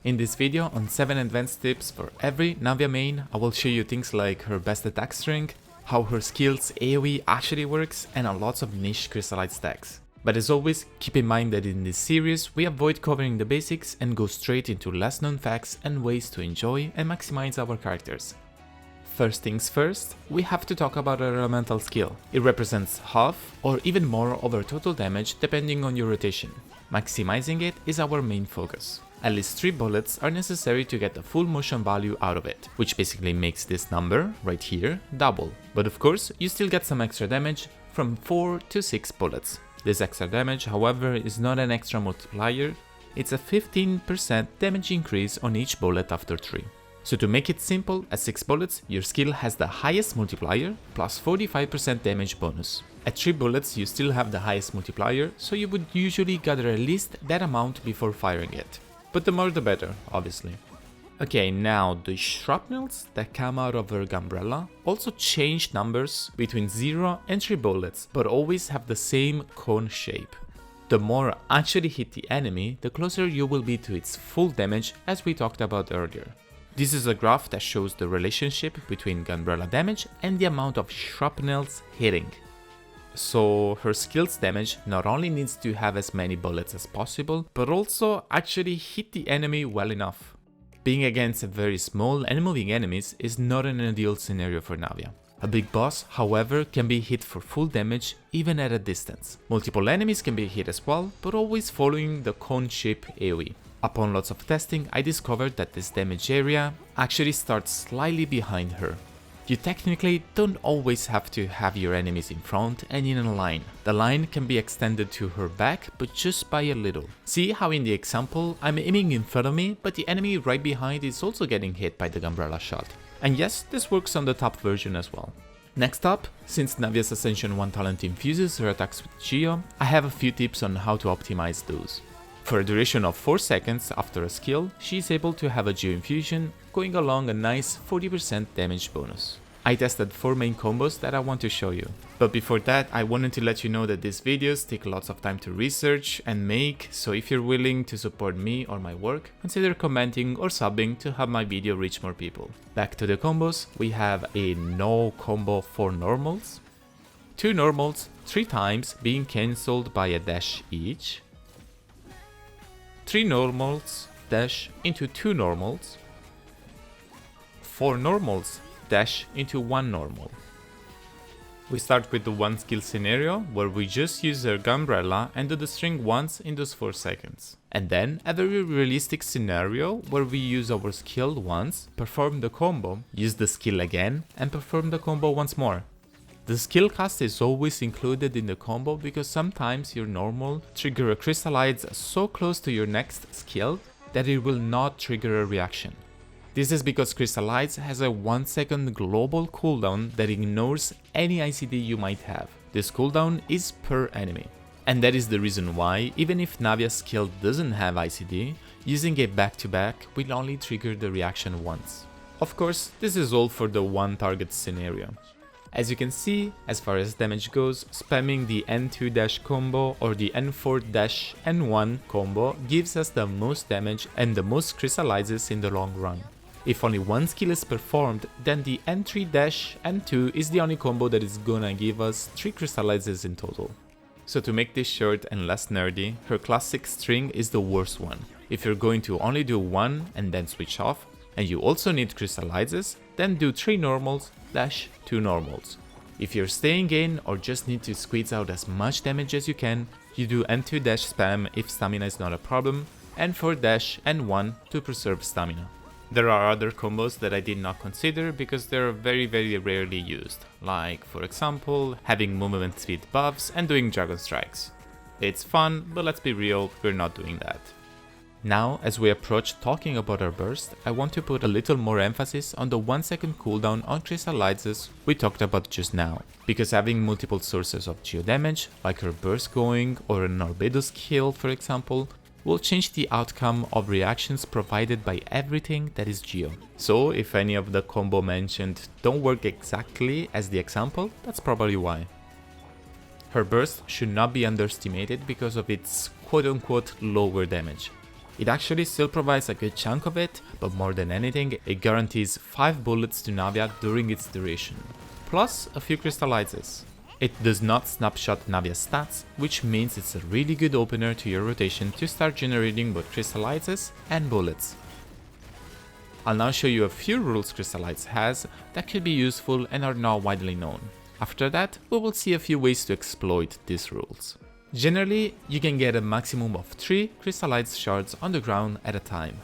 In this video on 7 advanced tips for every Navia main, I will show you things like her best attack string, how her skills AoE actually works, and lots of niche crystallized stacks. But as always, keep in mind that in this series we avoid covering the basics and go straight into less known facts and ways to enjoy and maximize our characters. First things first, we have to talk about her elemental skill. It represents half or even more of her total damage depending on your rotation. Maximizing it is our main focus. At least 3 bullets are necessary to get the full motion value out of it, which basically makes this number, right here, double. But of course, you still get some extra damage from 4 to 6 bullets. This extra damage, however, is not an extra multiplier, it's a 15% damage increase on each bullet after 3. So to make it simple, at 6 bullets, your skill has the highest multiplier, plus 45% damage bonus. At 3 bullets, you still have the highest multiplier, so you would usually gather at least that amount before firing it. But the more the better, obviously. Okay, now the shrapnels that come out of her umbrella also change numbers between 0 and 3 bullets, but always have the same cone shape. The more actually hit the enemy, the closer you will be to its full damage, as we talked about earlier. This is a graph that shows the relationship between umbrella damage and the amount of shrapnels hitting. So her skill's damage not only needs to have as many bullets as possible, but also actually hit the enemy well enough. Being against very small and moving enemies is not an ideal scenario for Navia. A big boss, however, can be hit for full damage even at a distance. Multiple enemies can be hit as well, but always following the cone shape AoE. Upon lots of testing, I discovered that this damage area actually starts slightly behind her. You technically don't always have to have your enemies in front and in a line. The line can be extended to her back, but just by a little. See how in the example, I'm aiming in front of me, but the enemy right behind is also getting hit by the umbrella shot. And yes, this works on the top version as well. Next up, since Navia's Ascension 1 talent infuses her attacks with Geo, I have a few tips on how to optimize those. For a duration of 4 seconds after a skill, she is able to have a Geo infusion, going along a nice 40% damage bonus. I tested 4 main combos that I want to show you. But before that, I wanted to let you know that these videos take lots of time to research and make, so if you're willing to support me or my work, consider commenting or subbing to have my video reach more people. Back to the combos, we have a no combo 4 normals, 2 normals 3 times being cancelled by a dash each, 3 normals dash into 2 normals, 4 normals dash into 1 normal. We start with the 1 skill scenario where we just use our umbrella and do the string once in those 4 seconds. And then a very realistic scenario where we use our skill once, perform the combo, use the skill again and perform the combo once more. The skill cast is always included in the combo because sometimes your normal trigger a crystallize so close to your next skill that it will not trigger a reaction. This is because Crystallize has a 1 second global cooldown that ignores any ICD you might have. This cooldown is per enemy. And that is the reason why, even if Navia's skill doesn't have ICD, using it back to back will only trigger the reaction once. Of course, this is all for the 1 target scenario. As you can see, as far as damage goes, spamming the N2- combo or the N4-N1 combo gives us the most damage and the most crystallizes in the long run. If only 1 skill is performed, then the N3-N2 is the only combo that is gonna give us 3 crystallizes in total. So to make this short and less nerdy, her classic string is the worst one. If you're going to only do 1 and then switch off, and you also need crystallizes, then do 3 normals dash 2 normals. If you're staying in or just need to squeeze out as much damage as you can, you do N2 dash spam if stamina is not a problem, N4 dash N1 to preserve stamina. There are other combos that I did not consider because they're very rarely used, like for example having movement speed buffs and doing dragon strikes. It's fun, but let's be real, we're not doing that. Now, as we approach talking about our burst, I want to put a little more emphasis on the 1 second cooldown on crystallizes we talked about just now, because having multiple sources of geo damage, like her burst going or an albedo skill for example, will change the outcome of reactions provided by everything that is geo. So if any of the combo mentioned don't work exactly as the example, that's probably why. Her burst should not be underestimated because of its quote-unquote lower damage. It actually still provides a good chunk of it, but more than anything, it guarantees 5 bullets to Navia during its duration, plus a few crystallizes. It does not snapshot Navia's stats, which means it's a really good opener to your rotation to start generating both crystallizes and bullets. I'll now show you a few rules Crystallize has that could be useful and are not widely known. After that, we will see a few ways to exploit these rules. Generally, you can get a maximum of 3 crystallized shards on the ground at a time.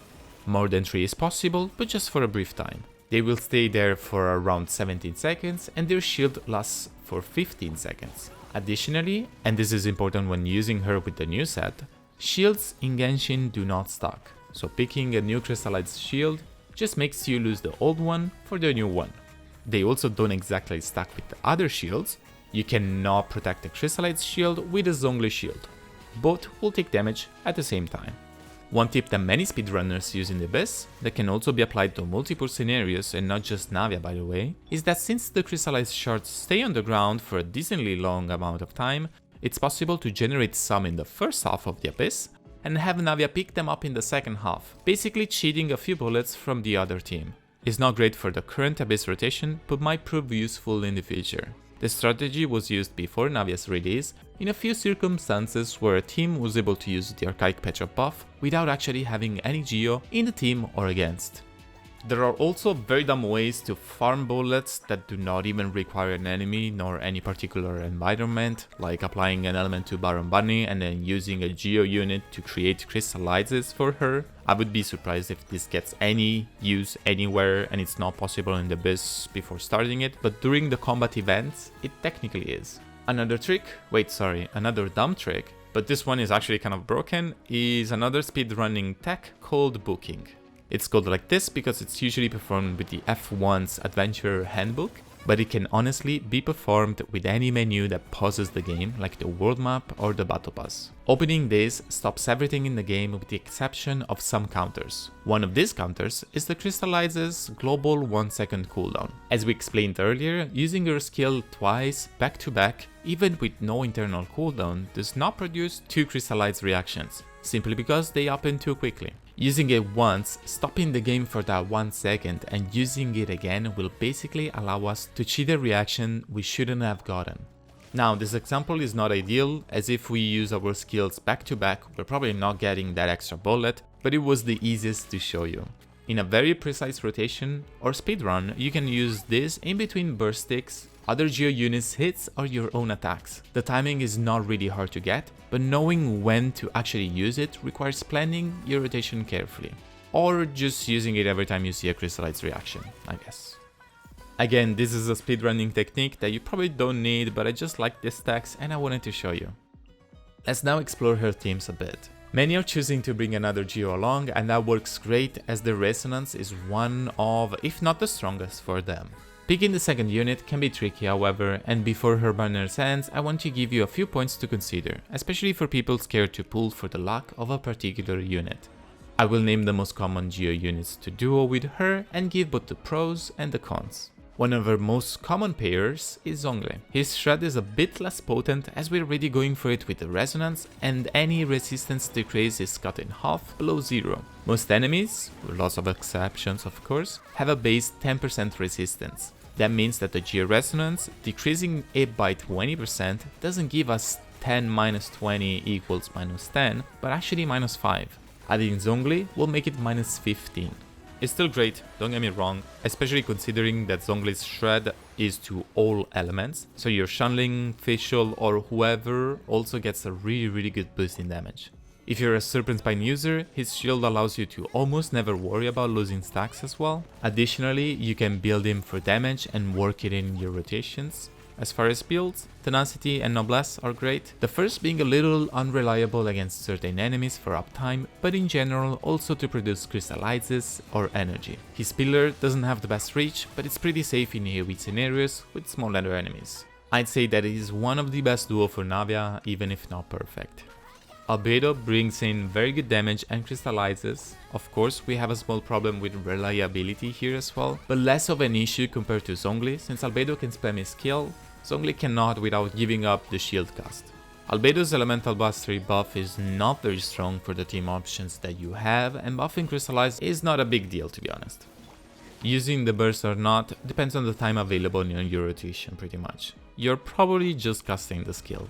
More than 3 is possible, but just for a brief time. They will stay there for around 17 seconds and their shield lasts for 15 seconds. Additionally, and this is important when using her with the new set, shields in Genshin do not stack, so picking a new crystallized shield just makes you lose the old one for the new one. They also don't exactly stack with the other shields. You cannot protect a crystallized shield with a Zhongli shield. Both will take damage at the same time. One tip that many speedrunners use in the Abyss, that can also be applied to multiple scenarios and not just Navia by the way, is that since the crystallized shards stay on the ground for a decently long amount of time, it's possible to generate some in the first half of the Abyss and have Navia pick them up in the second half, basically cheating a few bullets from the other team. It's not great for the current Abyss rotation, but might prove useful in the future. The strategy was used before Navia's release in a few circumstances where a team was able to use the Archaic Patch Up buff without actually having any Geo in the team or against. There are also very dumb ways to farm bullets that do not even require an enemy nor any particular environment, like applying an element to Baron Bunny and then using a Geo unit to create crystallizes for her. I would be surprised if this gets any use anywhere and it's not possible in the Abyss before starting it, but during the combat events, it technically is. Another dumb trick, but this one is actually kind of broken, is another speedrunning tech called booking. It's called like this because it's usually performed with the F1's Adventurer Handbook, but it can honestly be performed with any menu that pauses the game, like the world map or the battle pass. Opening this stops everything in the game with the exception of some counters. One of these counters is the Crystallize's global 1 second cooldown. As we explained earlier, using your skill twice back to back, even with no internal cooldown, does not produce 2 crystallized reactions, simply because they happen too quickly. Using it once, stopping the game for that 1 second and using it again will basically allow us to cheat a reaction we shouldn't have gotten. Now, this example is not ideal, as if we use our skills back to back, we're probably not getting that extra bullet, but it was the easiest to show you. In a very precise rotation or speedrun, you can use this in between burst sticks, other Geo units hits or your own attacks. The timing is not really hard to get, but knowing when to actually use it requires planning your rotation carefully. Or just using it every time you see a crystallized reaction, I guess. Again, this is a speedrunning technique that you probably don't need, but I just like this stacks and I wanted to show you. Let's now explore her teams a bit. Many are choosing to bring another Geo along, and that works great as the resonance is one of, if not the strongest for them. Picking the second unit can be tricky however, and before her banner ends, I want to give you a few points to consider, especially for people scared to pull for the luck of a particular unit. I will name the most common Geo units to duo with her and give both the pros and the cons. One of her most common pairs is Zhongli. His shred is a bit less potent as we're already going for it with the resonance, and any resistance decrease is cut in half below 0. Most enemies, with lots of exceptions of course, have a base 10% resistance. That means that the Geo resonance, decreasing it by 20%, doesn't give us 10 minus 20 equals minus 10, but actually minus 5. Adding Zhongli will make it minus 15. It's still great, don't get me wrong, especially considering that Zhongli's shred is to all elements, so your Shanling, Facial or whoever also gets a really good boost in damage. If you're a Serpent Spine user, his shield allows you to almost never worry about losing stacks as well. Additionally, you can build him for damage and work it in your rotations. As far as builds, Tenacity and Noblesse are great, the first being a little unreliable against certain enemies for uptime, but in general also to produce crystallizes or energy. His Pillar doesn't have the best reach, but it's pretty safe in AoE scenarios with smaller enemies. I'd say that it is one of the best duo for Navia, even if not perfect. Albedo brings in very good damage and crystallizes. Of course, we have a small problem with reliability here as well, but less of an issue compared to Zhongli, since Albedo can spam his skill, Zhongli cannot without giving up the shield cast. Albedo's Elemental Mastery buff is not very strong for the team options that you have, and buffing Crystallize is not a big deal, to be honest. Using the burst or not depends on the time available in your rotation pretty much. You're probably just casting the skill.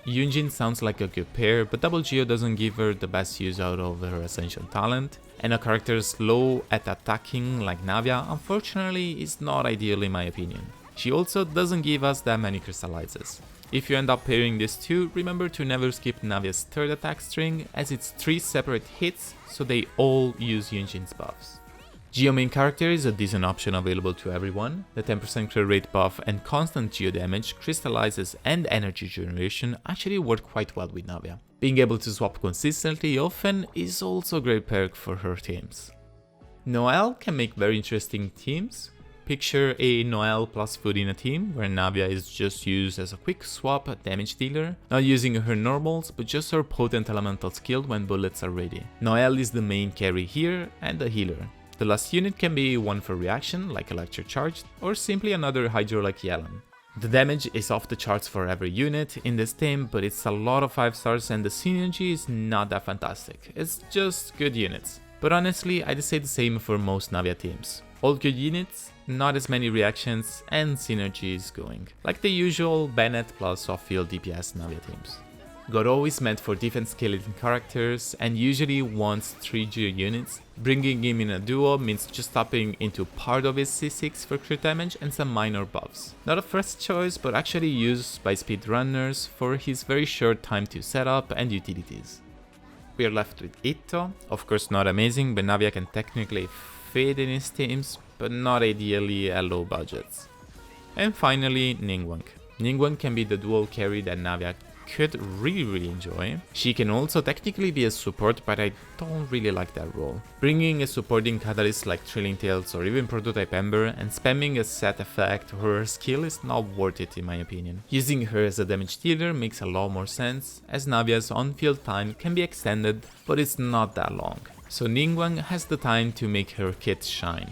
Yunjin sounds like a good pair, but Double Geo doesn't give her the best use out of her Ascension talent, and a character slow at attacking like Navia unfortunately is not ideal in my opinion. She also doesn't give us that many Crystallizes. If you end up pairing these two, remember to never skip Navia's third attack string, as it's 3 separate hits, so they all use Yunjin's buffs. Geo main character is a decent option available to everyone. The 10% crit rate buff and constant Geo damage, Crystallizes and energy generation actually work quite well with Navia. Being able to swap consistently often is also a great perk for her teams. Noelle can make very interesting teams. Picture a Noelle plus food in a team, where Navia is just used as a quick swap damage dealer, not using her normals, but just her potent elemental skill when bullets are ready. Noelle is the main carry here and a healer. The last unit can be one for reaction, like Electric Charge, or simply another Hydro like Yelan. The damage is off the charts for every unit in this team, but it's a lot of 5 stars and the synergy is not that fantastic. It's just good units. But honestly, I'd say the same for most Navia teams. All good units, not as many reactions, and synergy is going. Like the usual Bennett plus off-field DPS Navia teams. Goro is meant for defense skeleton characters and usually wants 3 Geo units. Bringing him in a duo means just tapping into part of his C6 for crit damage and some minor buffs. Not a first choice, but actually used by speedrunners for his very short time to set up and utilities. We are left with Itto, of course not amazing, but Navia can technically fit in his teams, but not ideally at low budgets. And finally, Ningguang. Ningguang can be the dual carry that Navia could really enjoy. She can also technically be a support, but I don't really like that role. Bringing a supporting catalyst like Trilling Tales or even Prototype Ember and spamming a set effect or her skill is not worth it in my opinion. Using her as a damage dealer makes a lot more sense, as Navia's on-field time can be extended, but it's not that long. So Ningguang has the time to make her kit shine.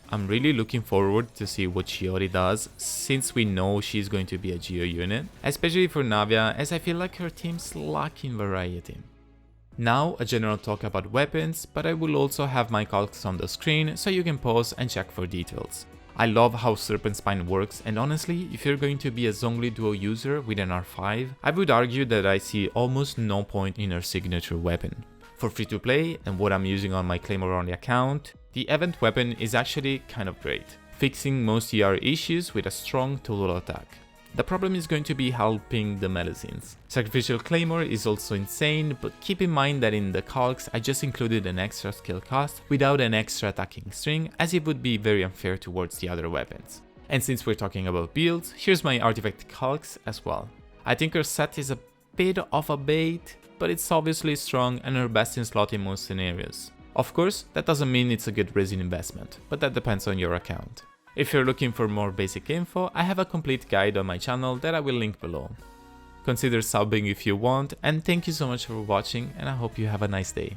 I'm really looking forward to see what Shiori does, since we know she's going to be a Geo unit, especially for Navia, as I feel like her team's lacking variety. Now a general talk about weapons, but I will also have my calcs on the screen so you can pause and check for details. I love how Serpent Spine works, and honestly, if you're going to be a Zhongli Duo user with an R5, I would argue that I see almost no point in her signature weapon. For free to play and what I'm using on my Claymore only account, the event weapon is actually kind of great, fixing most ER issues with a strong total attack. The problem is going to be helping the medicines. Sacrificial Claymore is also insane, but keep in mind that in the Calcs I just included an extra skill cost without an extra attacking string, as it would be very unfair towards the other weapons. And since we're talking about builds, here's my artifact Calcs as well. I think her set is a bit of a bait, but it's obviously strong and her best in slot in most scenarios. Of course, that doesn't mean it's a good resin investment, but that depends on your account. If you're looking for more basic info, I have a complete guide on my channel that I will link below. Consider subbing if you want, and thank you so much for watching, and I hope you have a nice day.